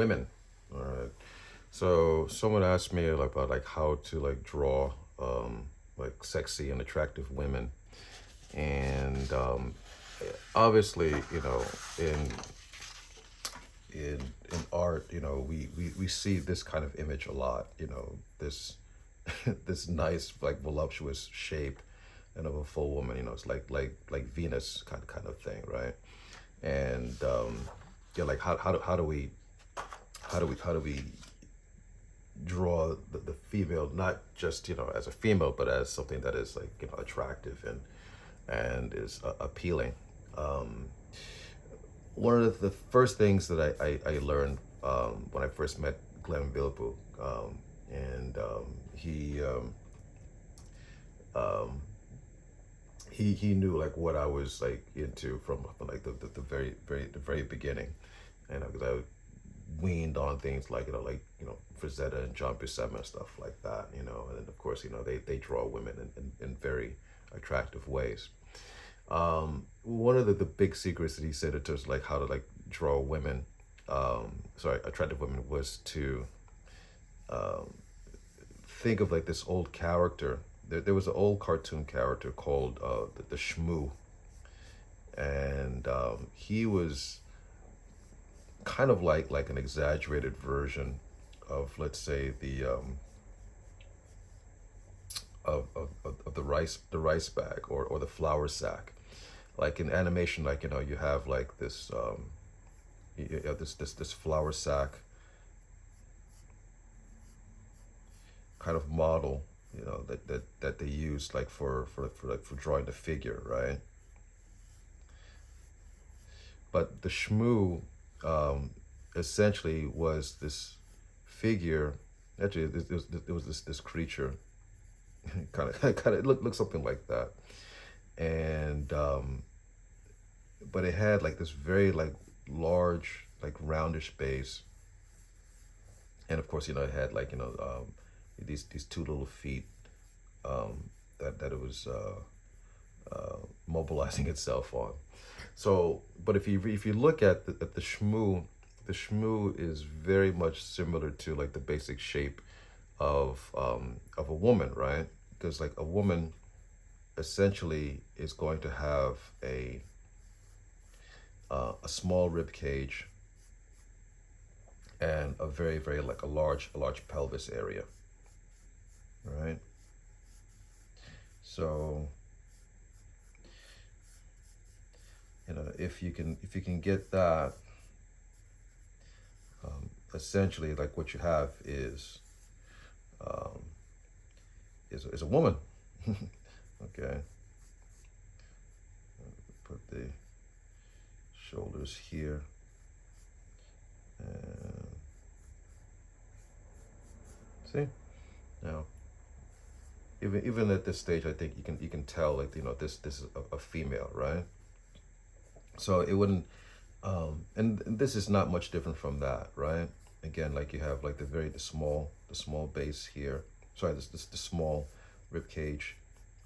women. All right. So someone asked me about like how to like draw like sexy and attractive women, and obviously, in in art, we see this kind of image a lot. This this nice like voluptuous shape and of a full woman. It's like Venus kind of thing, right? And yeah, like how do we draw the female, not just as a female, but as something that is like attractive and is appealing. Um, One of the first things that I learned when I first met Glenn Bilbo, and um, he knew like what I was like into from like the very beginning, and because I weaned on things like Frazetta and John Buscema and stuff like that, and then of course they draw women in very attractive ways. One of the big secrets that he said in terms of like how to like draw women, sorry, attractive women, was to think of like this old character. There was an old cartoon character called the Shmoo, and he was kind of like an exaggerated version of, let's say, of the rice bag, or the flour sack. Like in animation, like you have like this this flour sack kind of model, that they use like for drawing the figure, right? But the Shmoo essentially was this figure. Actually, it was this creature, kind of looked something like that, and but it had like this very like large like roundish base, and of course it had like these two little feet, that it was mobilizing itself on. So, but if you look at the Shmoo, the Shmoo is very much similar to like the basic shape of a woman, right? Because like a woman essentially is going to have a small rib cage and a very like a large pelvis area, right? So if you can get that, essentially like what you have um, is a woman. Okay, put the shoulders here, and see now. Even at this stage, I think you can tell like this is a female, right? So it wouldn't, and this is not much different from that, right? Again, like you have like the small base here. Sorry, this the small rib cage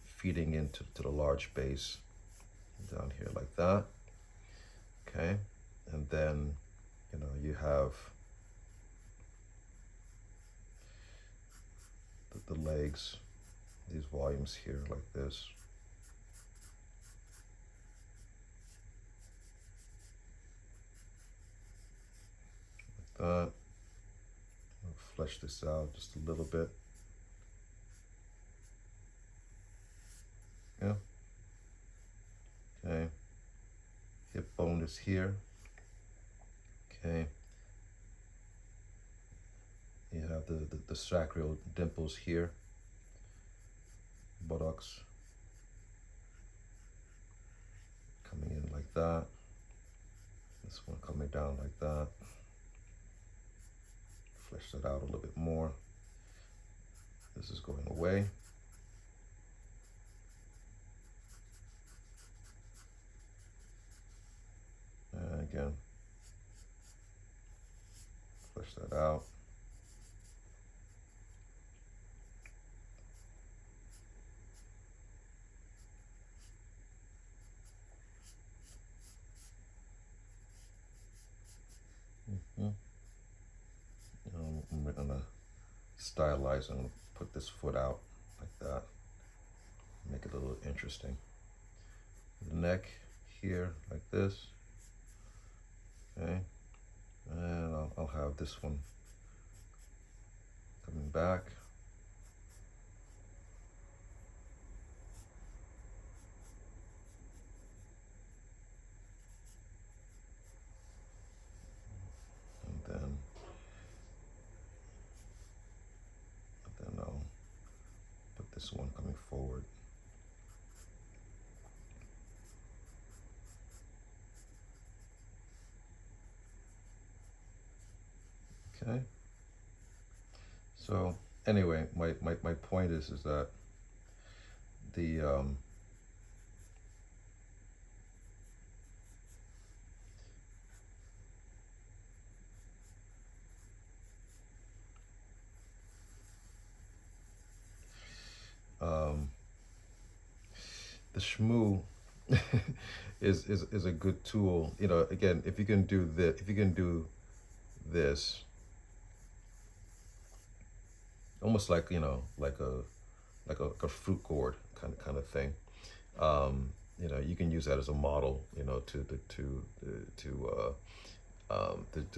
feeding into the large base down here like that. Okay, and then you have the legs, these volumes here like this, like that. I'll flesh this out just a little bit. Yeah. Okay. Hip bone is here. Okay. You have the sacral dimples here, buttocks coming in like that. This one coming down like that. Flesh that out a little bit more. This is going away. And again, flesh that out. stylize and put this foot out like that. Make it a little interesting. The neck here like this. Okay. And I'll have this one coming back. And then I'll put this one coming forward. Okay. So anyway, my point is that the the Shmoo is a good tool. You know, again, if you can do this, almost like, you know, like a fruit gourd kind of thing. You know, you can use that as a model. You know, to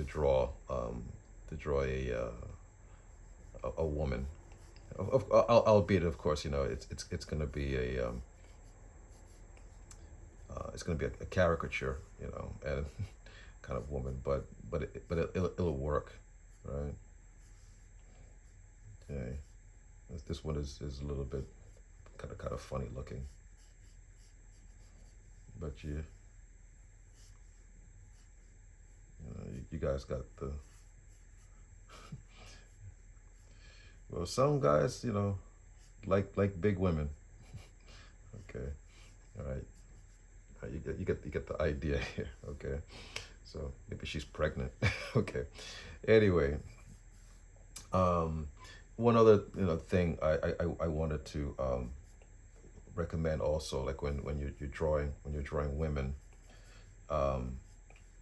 draw a woman. Albeit, of course, you know, it's going to be a caricature, you know, and kind of woman, but it'll work, right? Okay, this one is a little bit kind of funny looking, but you know, you guys got the well, some guys, you know, like big women. Okay, all right. You get the idea here. Okay, so maybe she's pregnant. Okay. Anyway, one other, you know, thing I wanted to recommend also, like when you're drawing women,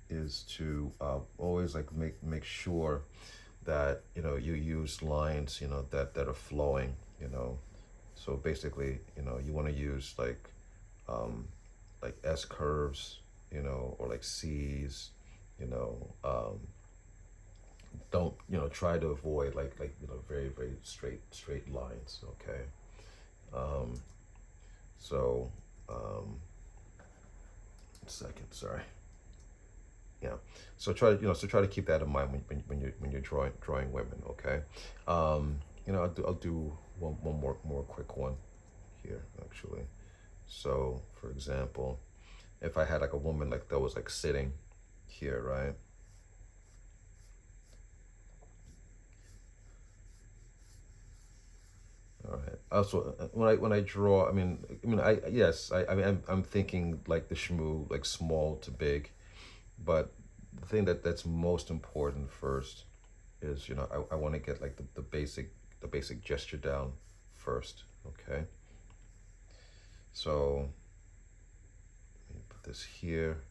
is to always like make sure that, you know, you use lines, you know, that are flowing, you know. So basically, you know, you want to use like S curves, you know, or like C's, you know. Don't, you know, try to avoid you know, very straight lines. Okay. Um, so second, sorry. Yeah. So try to keep that in mind when you're drawing women. Okay. You know, I'll do one more quick one here actually. So for example, if I had like a woman like that was like sitting here, right? All right. Also, when I draw, I yes, I'm thinking like the Shmoo, like small to big, but the thing that's most important first is, you know, I want to get like the basic gesture down first. Okay. So let me put this here,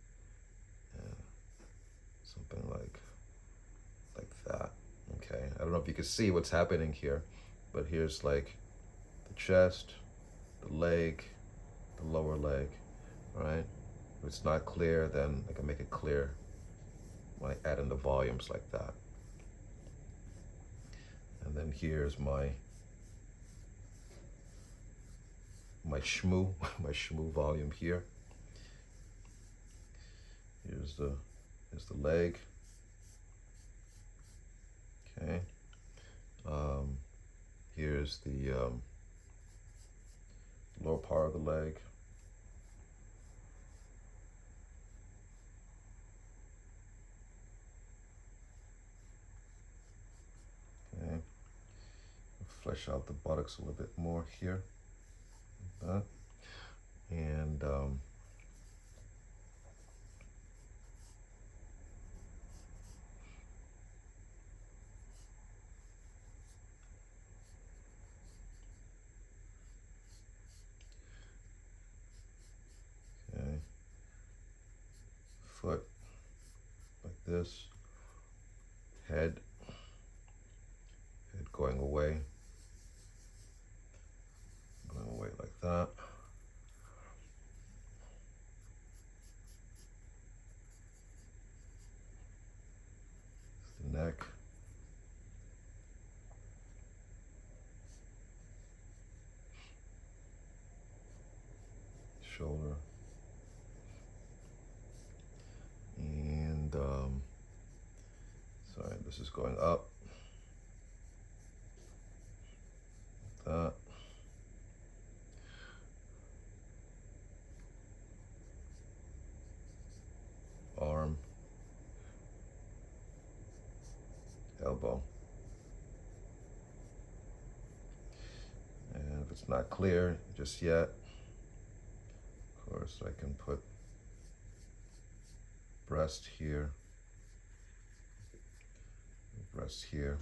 and something like that. Okay. I don't know if you can see what's happening here, but here's like the chest, the leg, the lower leg, right? If it's not clear, then I can make it clear when I add in the volumes like that. And then here's my Shmoo, my Shmoo volume here. Here's the leg. Okay. Here's the lower part of the leg. Okay. Flesh out the buttocks a little bit more here, like that. And okay, foot like this, head going away. Going away like that. The neck. Shoulder. And sorry, this is going up. That. Arm. Elbow. And if it's not clear just yet, of course I can put breast here, breast here.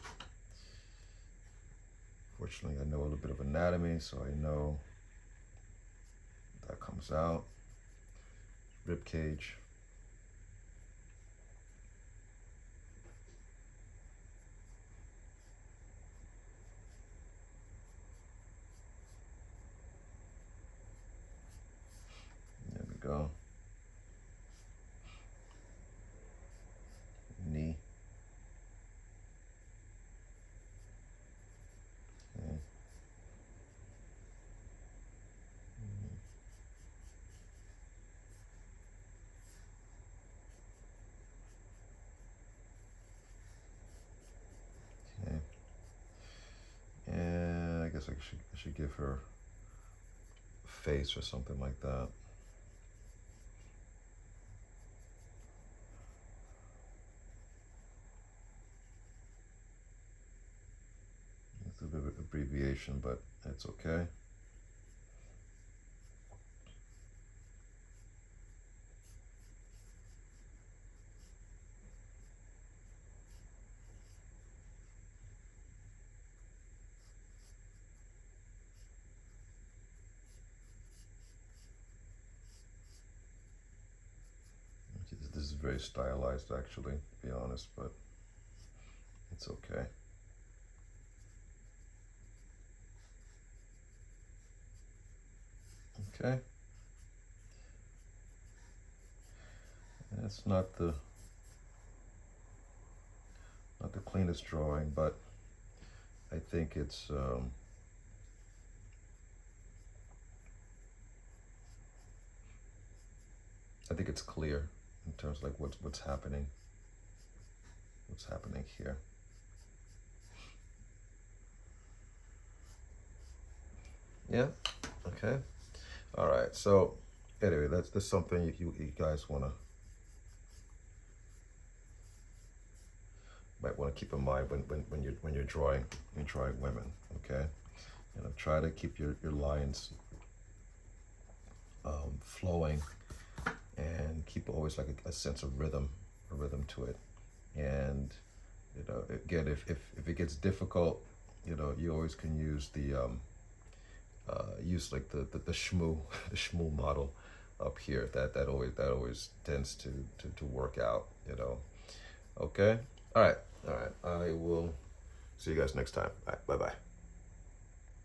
Fortunately, I know a little bit of anatomy, so I know that comes out. Rib cage. There we go. Knee. Okay. Okay. And I guess I should give her a face or something like that. It's a bit of an abbreviation, but it's okay. This is very stylized, actually, to be honest, but it's okay. Okay. It's not the cleanest drawing, but I think it's clear in terms of like what's happening here. Yeah. Okay. All right. So anyway, that's something you guys might want to keep in mind when you're drawing women. Okay. Try to keep your lines flowing, and keep always like a sense of rhythm to it. And again, if it gets difficult, you always can use the use like the Shmoo the Shmoo model up here. That always tends to work out. Okay. All right. I will see you guys next time. All right. Bye bye.